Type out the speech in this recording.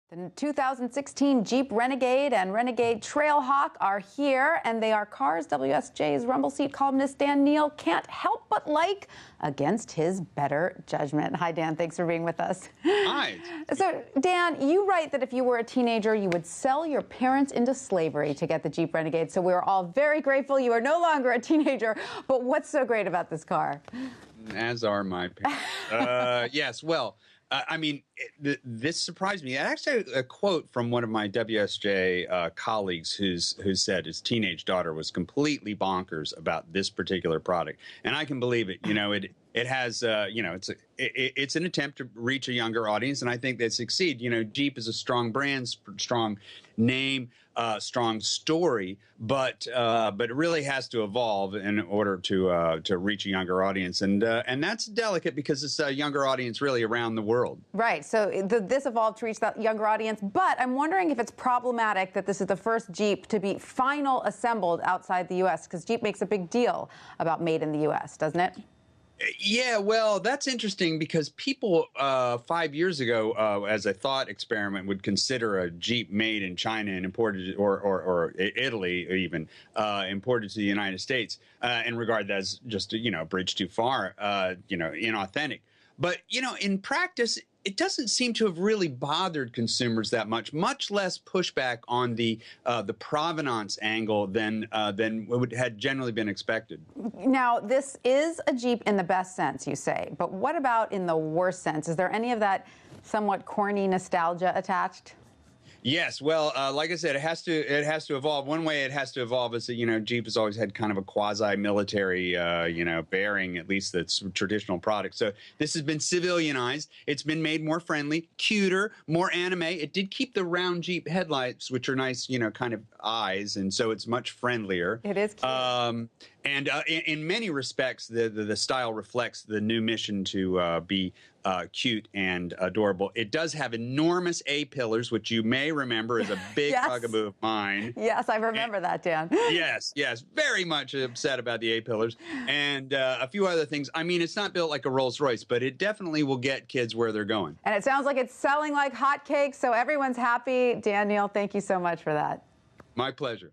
The 2016 Jeep Renegade and Renegade Trailhawk are here, and they are cars WSJ's Rumble Seat columnist Dan Neal can't help but like against his better judgment. Hi, Dan. Thanks for being with us. Hi. So, Dan, you write that if you were a teenager, you would sell your parents into slavery to get the Jeep Renegade. So we're all very grateful you are no longer a teenager. But what's so great about this car? As are my parents. Yes, well, this surprised me. Actually, a quote from one of my WSJ colleagues who said his teenage daughter was completely bonkers about this particular product, and I can believe it. You know, it has it's an attempt to reach a younger audience, and I think they succeed. You know, Jeep is a strong brand, strong name, strong story, but it really has to evolve in order to reach a younger audience, and that's delicate because it's a younger audience really around the world. Right. So this evolved to reach that younger audience, but I'm wondering if it's problematic that this is the first Jeep to be final assembled outside the U.S. because Jeep makes a big deal about made in the U.S., doesn't it? Yeah, well, that's interesting because people 5 years ago, as a thought experiment, would consider a Jeep made in China and imported, or Italy even, imported to the United States, and regard that as just a bridge too far, inauthentic. But in practice, it doesn't seem to have really bothered consumers that much less pushback on the provenance angle than had generally been expected. Now, this is a Jeep in the best sense, you say, but what about in the worst sense? Is there any of that somewhat corny nostalgia attached? Yes, well, like I said, it has to evolve. One way it has to evolve is that Jeep has always had kind of a quasi-military bearing, at least that's traditional product. So this has been civilianized. It's been made more friendly, cuter, more anime. It did keep the round Jeep headlights, which are nice, kind of eyes, and so it's much friendlier. It is cute. And in many respects, the style reflects the new mission to be cute and adorable. It does have enormous A-pillars, which you may remember is a big bugaboo of mine. Yes, I remember that, Dan. Yes, very much upset about the A-pillars. And a few other things. I mean, it's not built like a Rolls-Royce, but it definitely will get kids where they're going. And it sounds like it's selling like hotcakes, so everyone's happy. Dan Neal, thank you so much for that. My pleasure.